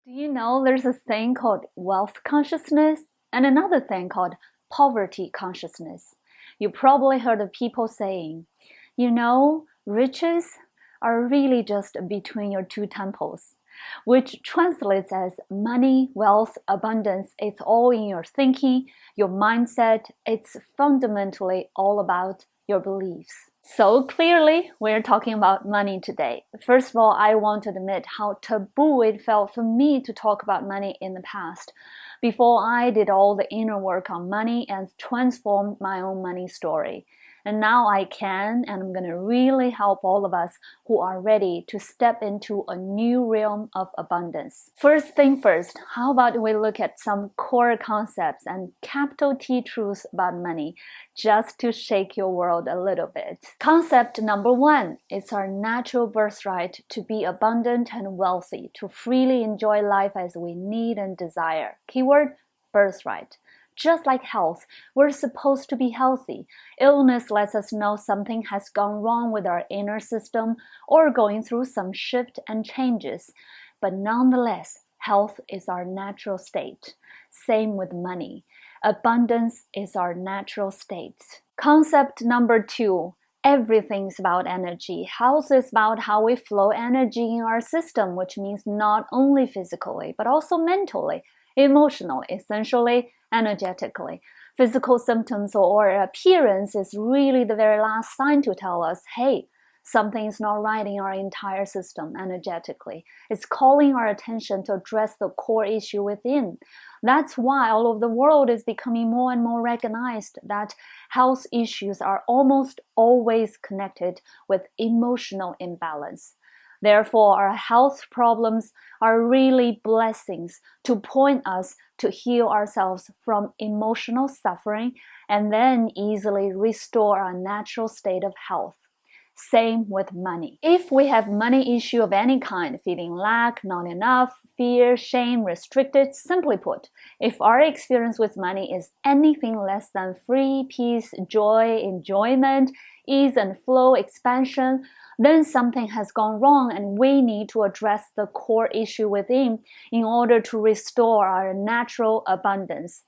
Do you know there's a thing called wealth consciousness and another thing called poverty consciousness? You probably heard of people saying, riches are really just between your two temples, which translates as money, wealth, abundance. It's all in your thinking, your mindset. It's fundamentally all about your beliefs. So clearly, we're talking about money today. First of all, I want to admit how taboo it felt for me to talk about money in the past, before I did all the inner work on money and transformed my own money story. And now I can, and I'm going to really help all of us who are ready to step into a new realm of abundance. First thing first, how about we look at some core concepts and capital T truths about money, just to shake your world a little bit. Concept number one, it's our natural birthright to be abundant and wealthy, to freely enjoy life as we need and desire. Keyword, birthright. Just like health, we're supposed to be healthy. Illness lets us know something has gone wrong with our inner system or going through some shift and changes. But nonetheless, health is our natural state. Same with money. Abundance is our natural state. Concept number two, everything's about energy. Health is about how we flow energy in our system, which means not only physically, but also mentally, emotionally, essentially, energetically. Physical symptoms or appearance is really the very last sign to tell us, hey, something's not right in our entire system energetically. It's calling our attention to address the core issue within. That's why all over the world is becoming more and more recognized that health issues are almost always connected with emotional imbalance. Therefore, our health problems are really blessings to point us to heal ourselves from emotional suffering and then easily restore our natural state of health. Same with money. If we have money issue of any kind, feeling lack, not enough, fear, shame, restricted, simply put, if our experience with money is anything less than free, peace, joy, enjoyment, ease and flow, expansion, then something has gone wrong and we need to address the core issue within in order to restore our natural abundance.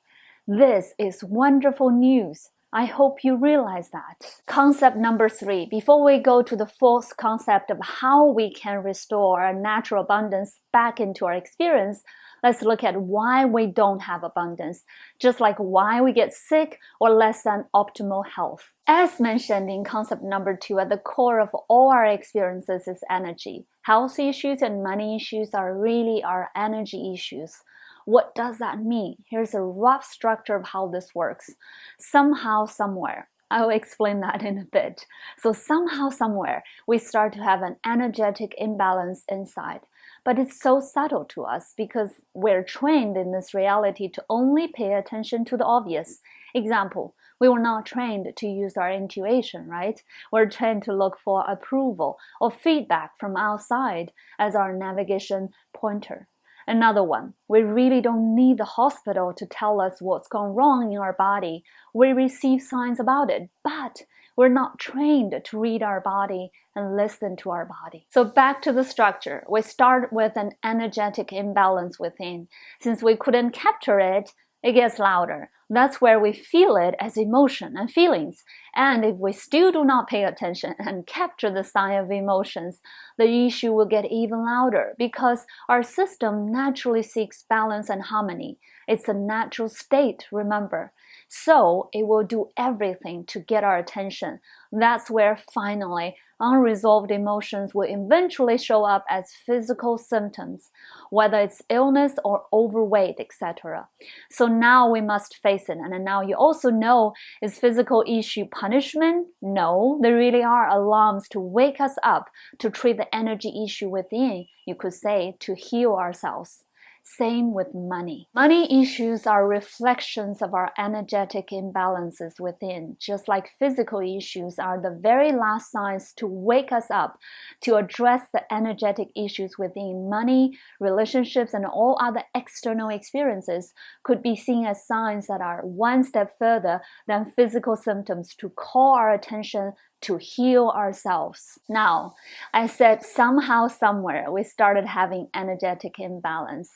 This is wonderful news. I hope you realize that. Concept number three, before we go to the fourth concept of how we can restore our natural abundance back into our experience, let's look at why we don't have abundance, just like why we get sick or less than optimal health. As mentioned in concept number two, at the core of all our experiences is energy. Health issues and money issues are really our energy issues. What does that mean? Here's a rough structure of how this works. Somehow, somewhere, I will explain that in a bit. So somehow, somewhere, we start to have an energetic imbalance inside. But it's so subtle to us because we're trained in this reality to only pay attention to the obvious. Example, we were not trained to use our intuition, right? We're trained to look for approval or feedback from outside as our navigation pointer. Another one, we really don't need the hospital to tell us what's gone wrong in our body. We receive signs about it, but we're not trained to read our body and listen to our body. So back to the structure. We start with an energetic imbalance within. Since we couldn't capture it, it gets louder. That's where we feel it as emotion and feelings. And if we still do not pay attention and capture the sign of emotions, the issue will get even louder because our system naturally seeks balance and harmony. It's a natural state, remember. So it will do everything to get our attention. That's where finally unresolved emotions will eventually show up as physical symptoms, whether it's illness or overweight, etc. So now we must face it. And now you also know, is physical issue punishment? No, they really are alarms to wake us up, to treat the energy issue within, you could say, to heal ourselves. Same with money. Money issues are reflections of our energetic imbalances within, just like physical issues are the very last signs to wake us up, to address the energetic issues within. Money, relationships, and all other external experiences could be seen as signs that are one step further than physical symptoms to call our attention to heal ourselves. Now, I said somehow, somewhere, we started having energetic imbalance.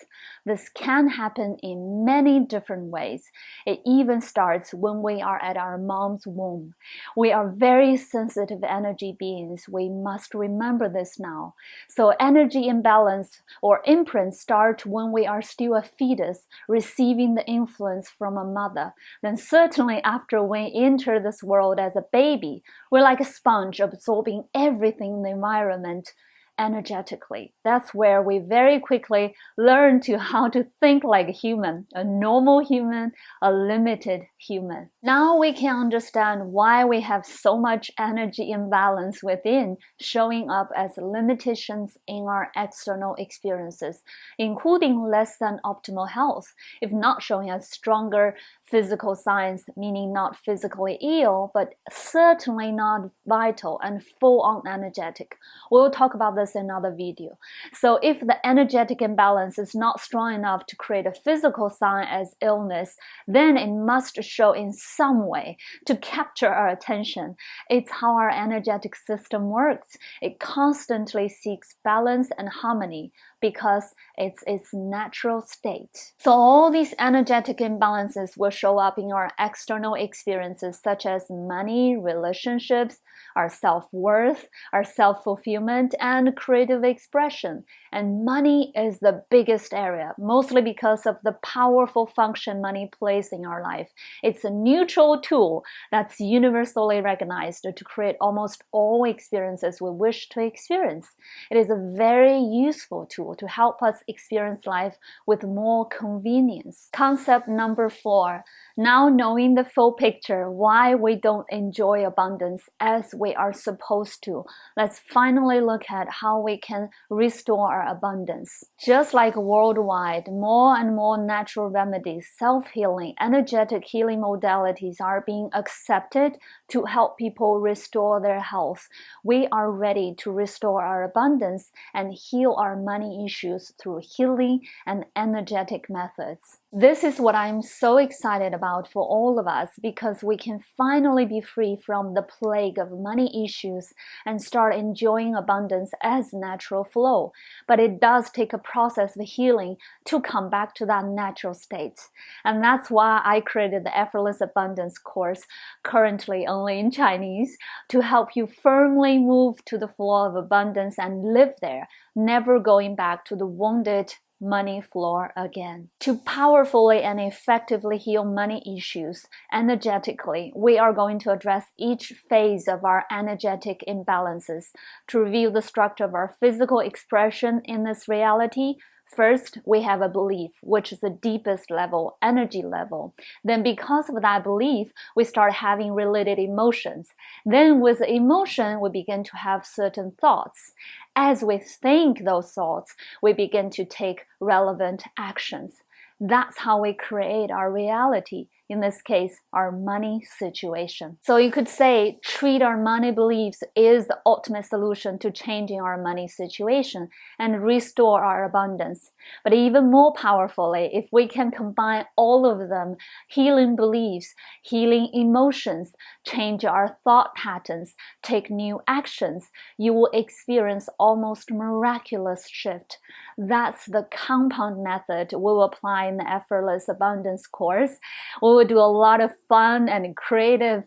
This can happen in many different ways. It even starts when we are at our mom's womb. We are very sensitive energy beings. We must remember this now. So energy imbalance or imprints start when we are still a fetus, receiving the influence from a mother. Then certainly after we enter this world as a baby, we're like a sponge absorbing everything in the environment energetically. That's where we very quickly learn to how to think like a human, a normal human, a limited human. Now we can understand why we have so much energy imbalance within, showing up as limitations in our external experiences, including less than optimal health, if not showing us stronger physical signs, meaning not physically ill, but certainly not vital and full-on energetic. We'll talk about this in another video. So if the energetic imbalance is not strong enough to create a physical sign as illness, then it must show in some way to capture our attention. It's how our energetic system works. It constantly seeks balance and harmony because it's its natural state. So all these energetic imbalances will show up in our external experiences such as money, relationships, our self-worth, our self-fulfillment, and creative expression. And money is the biggest area, mostly because of the powerful function money plays in our life. It's a neutral tool that's universally recognized to create almost all experiences we wish to experience. It is a very useful tool to help us experience life with more convenience. Concept number 4. Now knowing the full picture, why we don't enjoy abundance as we are supposed to, let's finally look at how we can restore our abundance. Just like worldwide, more and more natural remedies, self-healing, energetic healing modalities are being accepted to help people restore their health. We are ready to restore our abundance and heal our money issues through healing and energetic methods. This is what I'm so excited about for all of us, because we can finally be free from the plague of money issues and start enjoying abundance as natural flow. But it does take a process of healing to come back to that natural state. And that's why I created the Effortless Abundance course, currently only in Chinese, to help you firmly move to the flow of abundance and live there, never going back to the wounded money floor again. To powerfully and effectively heal money issues energetically, we are going to address each phase of our energetic imbalances to reveal the structure of our physical expression in this reality. First, we have a belief, which is the deepest level, energy level. Then because of that belief, we start having related emotions. Then with the emotion, we begin to have certain thoughts. As we think those thoughts, we begin to take relevant actions. That's how we create our reality. In this case, our money situation. So you could say, treat our money beliefs is the ultimate solution to changing our money situation and restore our abundance. But even more powerfully, if we can combine all of them, healing beliefs, healing emotions, change our thought patterns, take new actions, you will experience almost miraculous shift. That's the compound method we will apply in the Effortless Abundance course. We will do a lot of fun and creative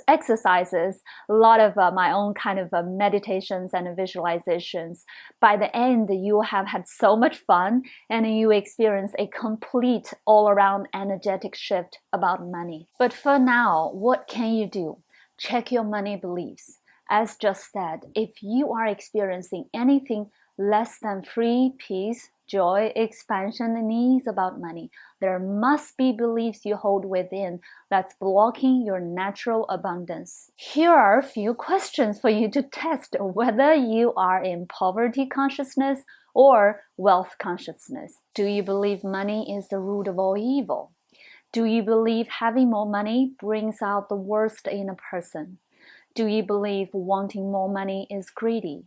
exercises, a lot of my own kind of meditations and visualizations. By the end, you will have had so much fun and you experience a complete all-around energetic shift about money. But for now, what can you do? Check your money beliefs. As just said, if you are experiencing anything less than free, peace, joy, expansion, and ease about money, there must be beliefs you hold within that's blocking your natural abundance. Here are a few questions for you to test whether you are in poverty consciousness or wealth consciousness. Do you believe money is the root of all evil? Do you believe having more money brings out the worst in a person? Do you believe wanting more money is greedy?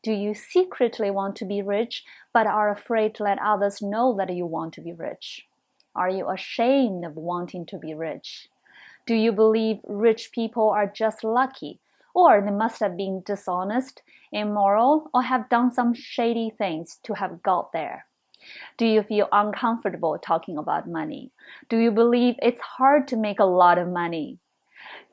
Do you secretly want to be rich but are afraid to let others know that you want to be rich? Are you ashamed of wanting to be rich? Do you believe rich people are just lucky, or they must have been dishonest, immoral, or have done some shady things to have got there. Do you feel uncomfortable talking about money? Do you believe it's hard to make a lot of money?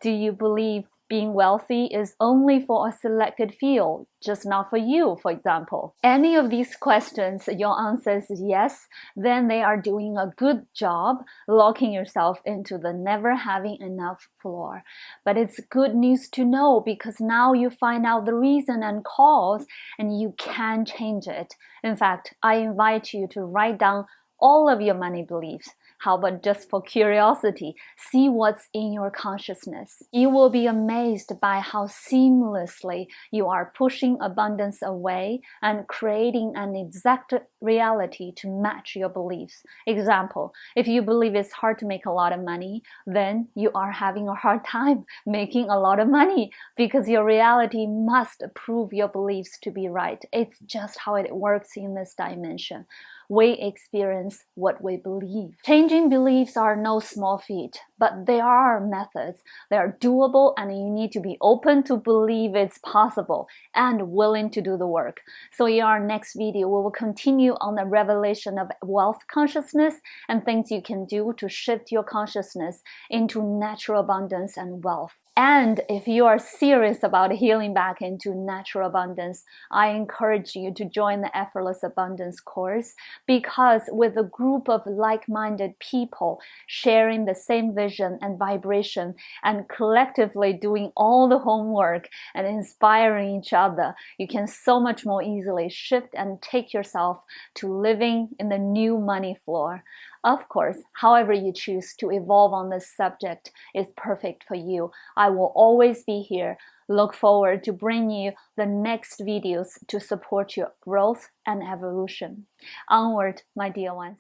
Do you believe being wealthy is only for a selected few, just not for you, for example? Any of these questions, your answer is yes, then they are doing a good job locking yourself into the never having enough floor. But it's good news to know because now you find out the reason and cause and you can change it. In fact, I invite you to write down all of your money beliefs. How about just for curiosity, see what's in your consciousness. You will be amazed by how seamlessly you are pushing abundance away and creating an exact reality to match your beliefs. Example, if you believe it's hard to make a lot of money, then you are having a hard time making a lot of money because your reality must prove your beliefs to be right. It's just how it works in this dimension. We experience what we believe. Changing beliefs are no small feat, but there are methods. They are doable and you need to be open to believe it's possible and willing to do the work. So in our next video, we will continue on the revelation of wealth consciousness and things you can do to shift your consciousness into natural abundance and wealth. And if you are serious about healing back into natural abundance, I encourage you to join the Effortless Abundance course because with a group of like-minded people sharing the same vision and vibration and collectively doing all the homework and inspiring each other, you can so much more easily shift and take yourself to living in the new money floor. Of course, however you choose to evolve on this subject is perfect for you. I will always be here. Look forward to bringing you the next videos to support your growth and evolution. Onward, my dear ones.